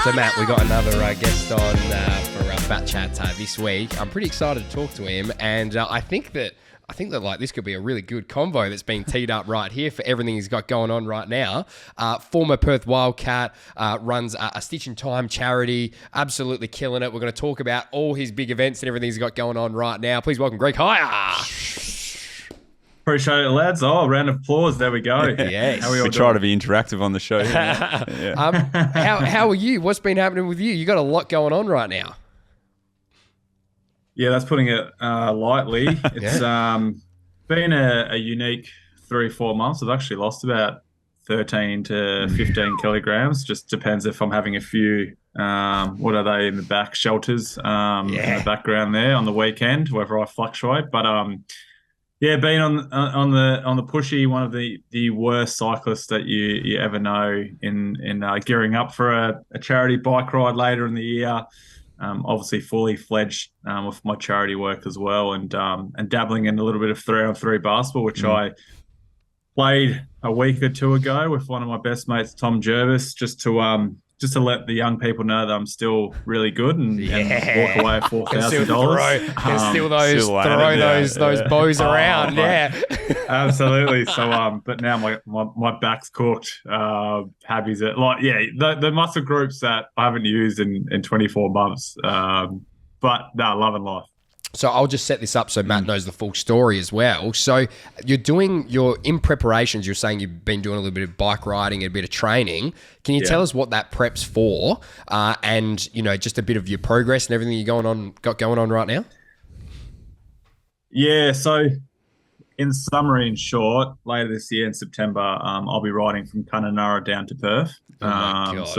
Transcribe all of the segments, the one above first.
So Matt, we got another guest on for FatChat this week. I'm pretty excited to talk to him, and I think that like this could be a really good convo that's being teed up right here for everything he's got going on right now. Former Perth Wildcat, runs a Stitch in Time charity, absolutely killing it. We're going to talk about all his big events and everything he's got going on right now. Please welcome Greg. Hiya! Appreciate it, lads. Oh, round of applause. There we go. Yes. We try to be interactive on the show. Yeah. How are you? What's been happening with you? You got a lot going on right now. Yeah, that's putting it lightly. It's been a unique 3-4 months. I've actually lost about 13 to 15 kilograms. Just depends if I'm having a few, what are they in the back, shelters in the background there on the weekend, wherever I fluctuate. But yeah, being on the pushy, one of the worst cyclists that you ever know in gearing up for a charity bike ride later in the year. Obviously fully fledged with my charity work as well, and dabbling in a little bit of 3-on-3 basketball, which I played a week or two ago with one of my best mates, Tom Jervis, just to let the young people know that I'm still really good and walk away at $4,000. Can still those bows around. Absolutely. So, but now my back's cooked. Happy's it. The muscle groups that I haven't used in 24 months. But no, loving life. So I'll just set this up so Matt knows the full story as well. So you're in preparations. You're saying you've been doing a little bit of bike riding and a bit of training. Can you tell us what that prep's for? And just a bit of your progress and everything you got going on right now? Yeah. So in summary, in short, later this year in September, I'll be riding from Kununnurra down to Perth. So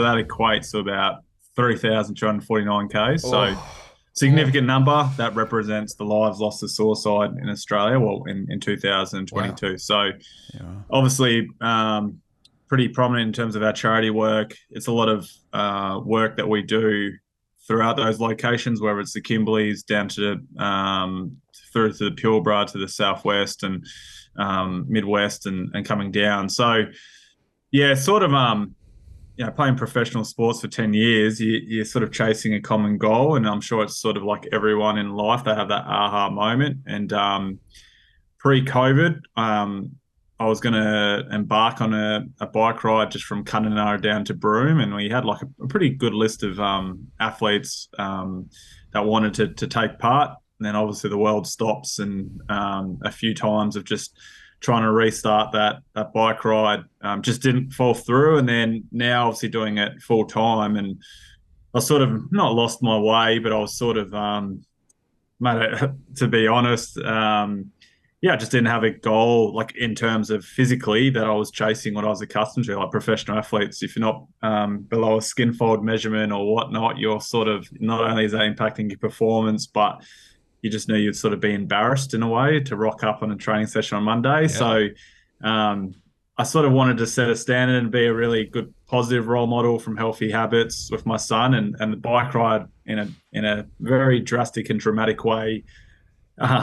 that equates to about 3,249 k's. So significant number that represents the lives lost to suicide in Australia, in 2022. Wow. So obviously pretty prominent in terms of our charity work. It's a lot of work that we do throughout those locations, whether it's the Kimberleys down to through to the Pilbara to the southwest and Midwest and coming down. So yeah, sort of playing professional sports for 10 years, you're sort of chasing a common goal. And I'm sure it's sort of like everyone in life, they have that aha moment. And pre-COVID, I was going to embark on a bike ride just from Kununnurra down to Broome. And we had like a pretty good list of athletes that wanted to take part. And then obviously the world stops, and a few times of just trying to restart that bike ride just didn't fall through. And then now obviously doing it full time, and I sort of not lost my way, but I was sort of to be honest, I just didn't have a goal like in terms of physically that I was chasing what I was accustomed to. Like professional athletes, if you're not below a skin fold measurement or whatnot, you're sort of, not only is that impacting your performance, but you just knew you'd sort of be embarrassed in a way to rock up on a training session on Monday. Yeah. So I sort of wanted to set a standard and be a really good positive role model from healthy habits with my son, and the bike ride in a very drastic and dramatic way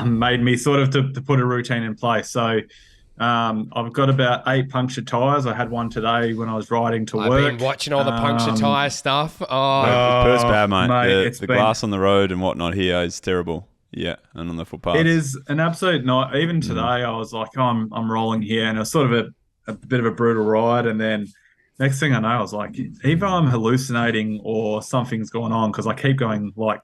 made me sort of to put a routine in place. So I've got about 8 punctured tyres. I had one today when I was riding to work. I've been watching all the punctured tyre stuff. Perth's bad, mate. The been glass on the road and whatnot here is terrible. Yeah, and on the footpath. It is an absolute night. Even today, I was like, I'm rolling here, and it was sort of a bit of a brutal ride. And then next thing I know, I was like, either I'm hallucinating or something's going on, because I keep going, like,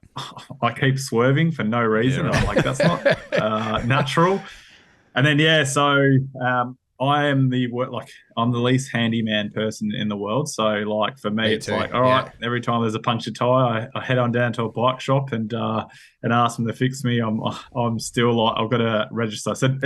I keep swerving for no reason. Yeah, right. I'm like, that's not natural. And then, so I am I'm the least handyman person in the world. So like for me it's too. Like, all right, every time there's a punctured tire, I head on down to a bike shop and ask them to fix me. I'm still like, I've got to register. So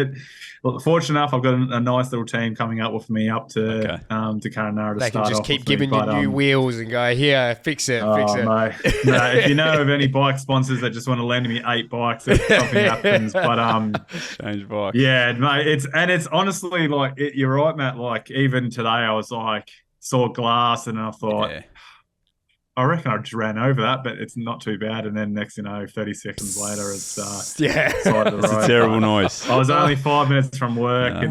fortunate enough, I've got a nice little team coming up with me up to Kununnurra to they start off. They can just keep giving you new wheels and go, here, fix it. Mate. No, if you know of any bike sponsors that just want to lend me 8 bikes if something happens, but change bike. Yeah, mate. It's honestly like you're right, Matt. Like even today, I was like saw glass and I thought, I reckon I just ran over that, but it's not too bad. And then next, 30 seconds later, it's side of the road. It's a terrible noise. I was only 5 minutes from work,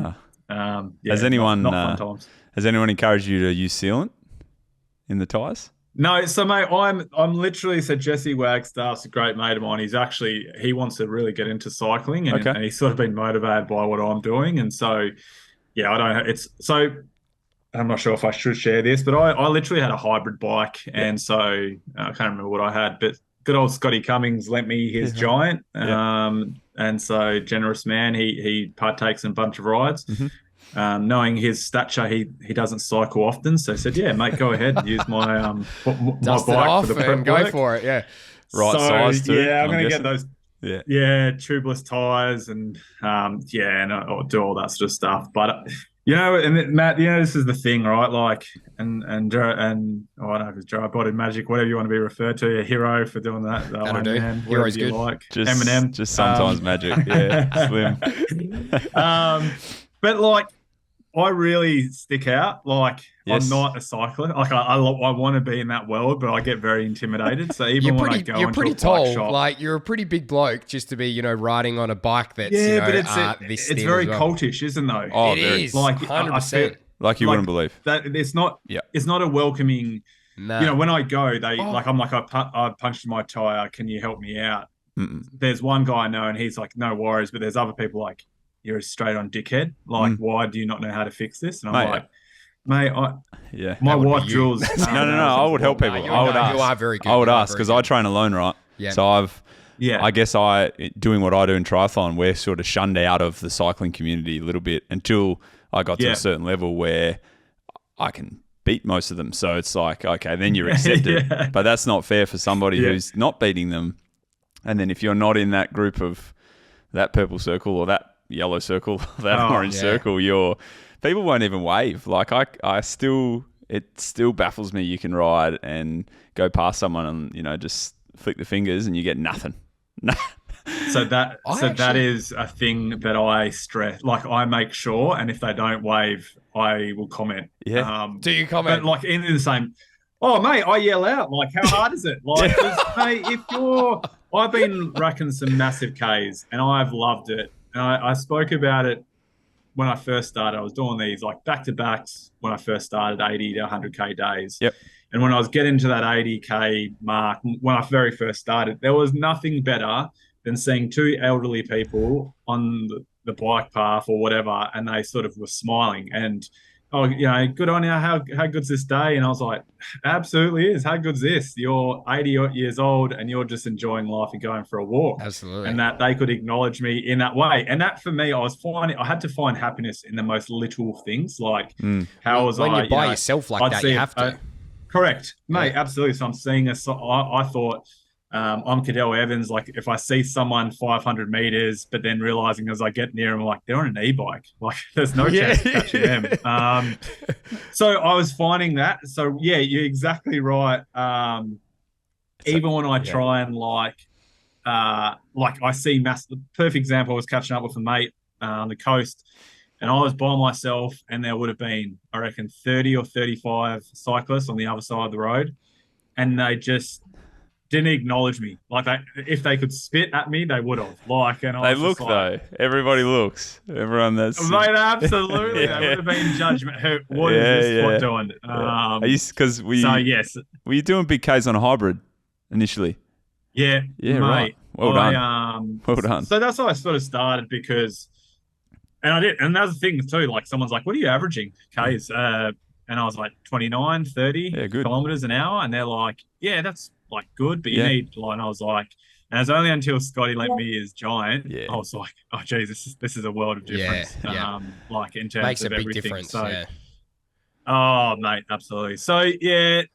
and has anyone not fun times. Has anyone encouraged you to use sealant in the tyres? No, so mate, I'm literally, so Jesse Wagstaff's a great mate of mine. He wants to really get into cycling, and he's sort of been motivated by what I'm doing. And so yeah, I don't. It's so I'm not sure if I should share this, but I literally had a hybrid bike, and so I can't remember what I had, but good old Scotty Cummings lent me his Giant, and so generous man. He partakes in a bunch of rides. Knowing his stature, he doesn't cycle often, so he said, "Yeah, mate, go ahead and use my Dust it bike off for the prep and go work." for it. Yeah, Right size too. Yeah, I'm going to guessing. get those. Yeah. Tubeless tires and and I'll do all that sort of stuff. But and Matt, this is the thing, right? Like, and Gerard, and I don't know if it's Gerard, body Majic, whatever you want to be referred to, a hero for doing that. That'll do. Man, Hero's good. Like Just Eminem, just sometimes Magic. Yeah, slim. but like, I really stick out. Like, Yes. I'm not a cycler. Like, I want to be in that world, but I get very intimidated. So even when I go you're into pretty a bike tall. shop, Like, you're a pretty big bloke just to be, riding on a bike that's but this it's thin very as well. cultish, isn't it? Oh, It very. is Like, 100%. Like you wouldn't believe. that it's not. Yeah. It's not a welcoming. Nah. When I go, I punched my tire. Can you help me out? Mm-mm. There's one guy I know, and he's like, no worries. But there's other people like, you're a straight on dickhead. Like, why do you not know how to fix this? And I'm like, mate, my wife drills. No. I would help people. I would ask. You are very good. I would ask because I train alone, right? Yeah. So I guess doing what I do in triathlon, we're sort of shunned out of the cycling community a little bit until I got to a certain level where I can beat most of them. So it's like, okay, then you're accepted. But that's not fair for somebody who's not beating them. And then if you're not in that group of that purple circle or that yellow circle, that orange circle, people won't even wave. Like it still baffles me. You can ride and go past someone and just flick the fingers and you get nothing. So that is a thing that I stress. Like, I make sure, and if they don't wave, I will comment. Yeah. Do you comment? But like in the same. Oh, mate, I yell out. Like, how hard is it? Like, mate, I've been racking some massive Ks, and I've loved it. And I spoke about it when I first started. I was doing these like back-to-backs when I first started, 80 to 100K days. Yep. And when I was getting to that 80K mark, when I very first started, there was nothing better than seeing two elderly people on the bike path or whatever, and they sort of were smiling and, good on you. How good's this day? And I was like, absolutely is. How good's this? You're 80 years old and you're just enjoying life and going for a walk. Absolutely. And that they could acknowledge me in that way. And that for me, I had to find happiness in the most literal things. Like, how was when I? you're by yourself like that, you have to. Correct, mate. Absolutely. So I'm seeing I thought, I'm Cadell Evans. Like, if I see someone 500 meters, but then realizing as I get near them, like, they're on an e-bike, like there's no chance of catching them. So I was finding that. So yeah, you're exactly right. Even when I try and like I see the perfect example. I was catching up with a mate on the coast, and I was by myself, and there would have been, I reckon, 30 or 35 cyclists on the other side of the road, and they just didn't acknowledge me. Like, if they could spit at me, they would have. Like, and they look though. Everybody looks. Everyone that's mate, absolutely. They would have been judgment. What is this spot doing? Were you doing big Ks on a hybrid initially? Yeah, mate. Right. Well done. Well done. So that's how I sort of started because, and I did, and that's the thing too. Like, someone's like, "What are you averaging Ks?" And I was like, 29, 30 kilometers an hour, and they're like, "Yeah, that's like good, but you need like." And I was like, and it was only until Scotty lent me his Giant, I was like, "Oh, geez, this is a world of difference." Like, in terms makes of a big everything. difference. So, oh, mate, absolutely. So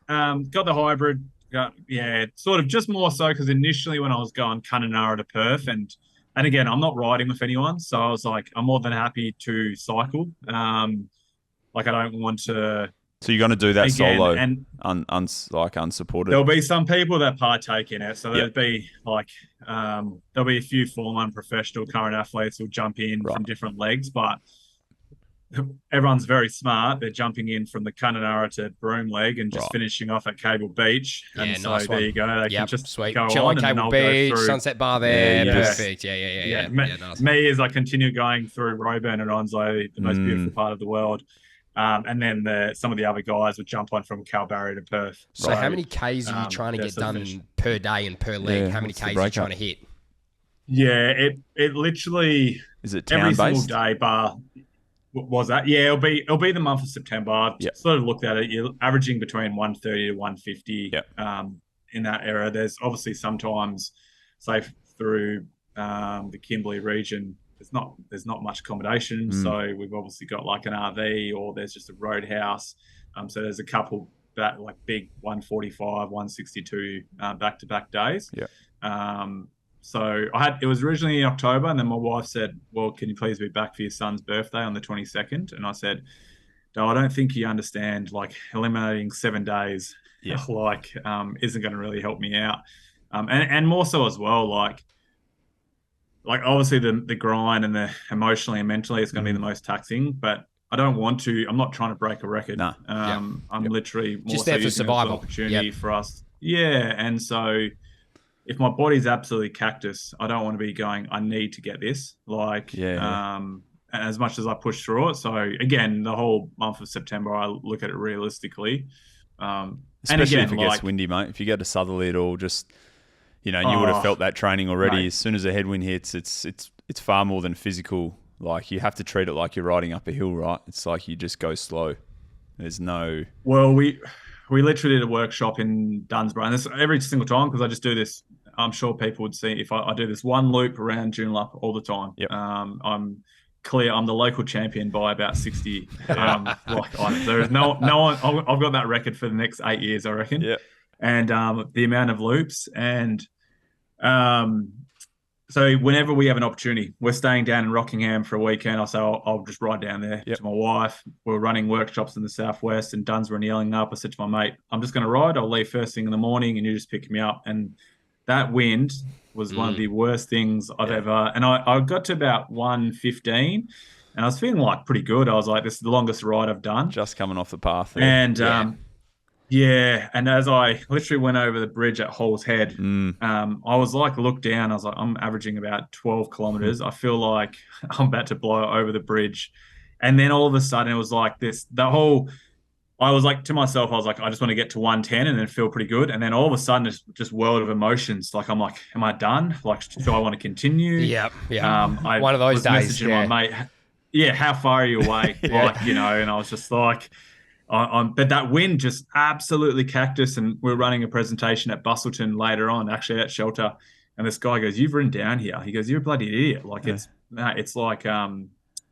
got the hybrid. Sort of just more so because initially when I was going Kununnurra to Perth, and again, I'm not riding with anyone, so I was like, I'm more than happy to cycle. Like, I don't want to. So you're going to do that solo and unsupported? There'll be some people that partake in it. So there'll be like, there'll be a few former and professional current athletes who'll jump in from different legs, but everyone's very smart. They're jumping in from the Kununnurra to Broome leg and just finishing off at Cable Beach. And so there you go. They can just go chill on and Cable Beach, Sunset Bar there. Perfect. Yeah. Nice. Me, as I continue going through Roebourne and Onslow, the most beautiful part of the world. And then some of the other guys would jump on from Kalbarri to Perth. So how many Ks are you trying to get done per day and per leg? How many Ks are you trying to hit? Yeah, it literally is it every town-based? single day bar. Was that? Yeah, it'll be the month of September. I've sort of looked at it. You're averaging between 130 to 150 in that area. There's obviously sometimes, say through the Kimberley region, there's not much accommodation. So we've obviously got like an RV, or there's just a roadhouse. So there's a couple that like big 145, 162 back-to-back days. So it was originally in October, and then my wife said, well, can you please be back for your son's birthday on the 22nd? And I said, no, I don't think you understand, like eliminating 7 days, isn't going to really help me out. And more so as well, like obviously the grind and the emotionally and mentally is going to be the most taxing, but I don't want to, I'm not trying to break a record. No. I'm literally more just so there for using survival. It as an opportunity for us. Yeah. And so if my body's absolutely cactus, I don't want to be going, I need to get this. And as much as I push through it. So again, the whole month of September, I look at it realistically. Especially if it gets windy, mate. If you get a southerly at all, just, you would have felt that training already. Mate. As soon as a headwind hits, it's far more than physical. Like, you have to treat it like you're riding up a hill, right? It's like you just go slow. There's no... Well, we literally did a workshop in Dunsborough, and this every single time, because I just do this. I'm sure people would see if I do this one loop around Joondalup all the time. Yep. I'm the local champion by about 60. There's no one. I've got that record for the next 8 years, I reckon. Yeah. And the amount of loops, and so whenever we have an opportunity, we're staying down in Rockingham for a weekend. I'll say I'll just ride down there to my wife. We're running workshops in the southwest and Dunsborough and yelling up. I said to my mate, I'm just going to ride. I'll leave first thing in the morning and you just pick me up. And that wind was one of the worst things I've ever. And I got to about 115 and I was feeling like pretty good. I was like, this is the longest ride I've done. Just coming off the path there. And and as I literally went over the bridge at Hall's Head, I was like, looked down. I was like, I'm averaging about 12 kilometers. I feel like I'm about to blow over the bridge. And then all of a sudden it was like I was like to myself, I was like, I just want to get to 110 and then feel pretty good. And then all of a sudden it's just world of emotions. Like, I'm like, am I done? Like, do I want to continue? Yeah. I one of those was days. messaging my mate, how far are you away? And I was just like, but that wind just absolutely cactus. And we're running a presentation at Bustleton later on, actually at Shelter. And this guy goes, you've ridden down here. He goes, you're a bloody idiot. Like it's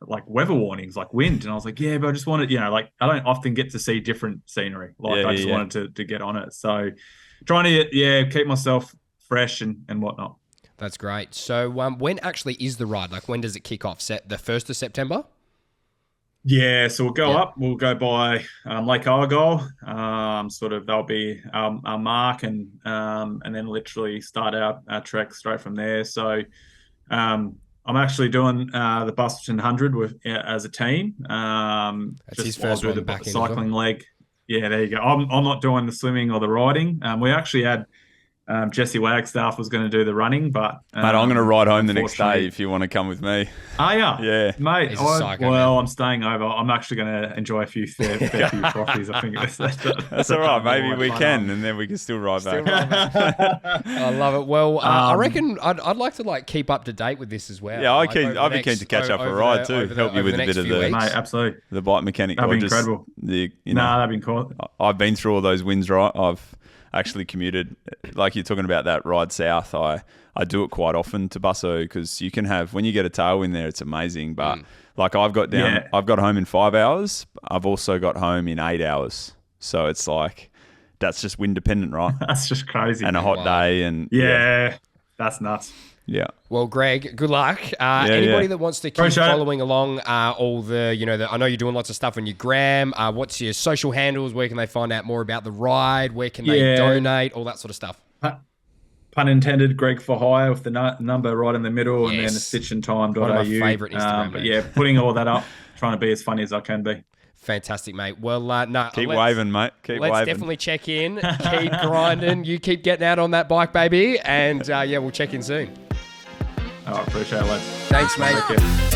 like weather warnings, like wind. And I was like, yeah, but I just wanted, I don't often get to see different scenery. Like I just wanted to get on it. So trying to, keep myself fresh and whatnot. That's great. So when actually is the ride? Like, when does it kick off? The 1st of September? Yeah, so we'll go up. We'll go by Lake Argyle. That'll be our mark, and then literally start our trek straight from there. So I'm actually doing the Bustleton 100 as a team. That's his first one back in the cycling leg. Yeah, there you go. I'm not doing the swimming or the riding. We actually had Jesse Wagstaff was going to do the running, but mate, I'm going to ride home the next day if you want to come with me. Are you? Yeah, mate. I'm staying over. I'm actually going to enjoy a few fair few coffees. I think that's all right. Maybe we can, and then we can still ride back. I love it. Well, I reckon I'd like to keep up to date with this as well. Yeah, I'd be keen to catch up a ride too. Help you with a bit of the mate, absolutely the bike mechanic. That'd be incredible. That'd be cool. I've been through all those winds, right? I've actually commuted, like you're talking about that ride south. I do it quite often to Busso, because you can have, when you get a tailwind there, it's amazing. But like I've got home in 5 hours. I've also got home in 8 hours. So it's like, that's just wind dependent, right? That's just crazy. And a hot day. And that's nuts. Yeah. Well, Greg, good luck. Anybody that wants to keep following along all the, I know you're doing lots of stuff on your gram. What's your social handles? Where can they find out more about the ride? Where can they donate? All that sort of stuff. Pun intended, Greg for hire with the number right in the middle, and then stitchintime.au. One of my favourite Instagram. But putting all that up, trying to be as funny as I can be. Fantastic, mate. Well, keep waving, mate. Let's definitely check in. Keep grinding. You keep getting out on that bike, baby. And we'll check in soon. I appreciate it, lads. Thanks, mate.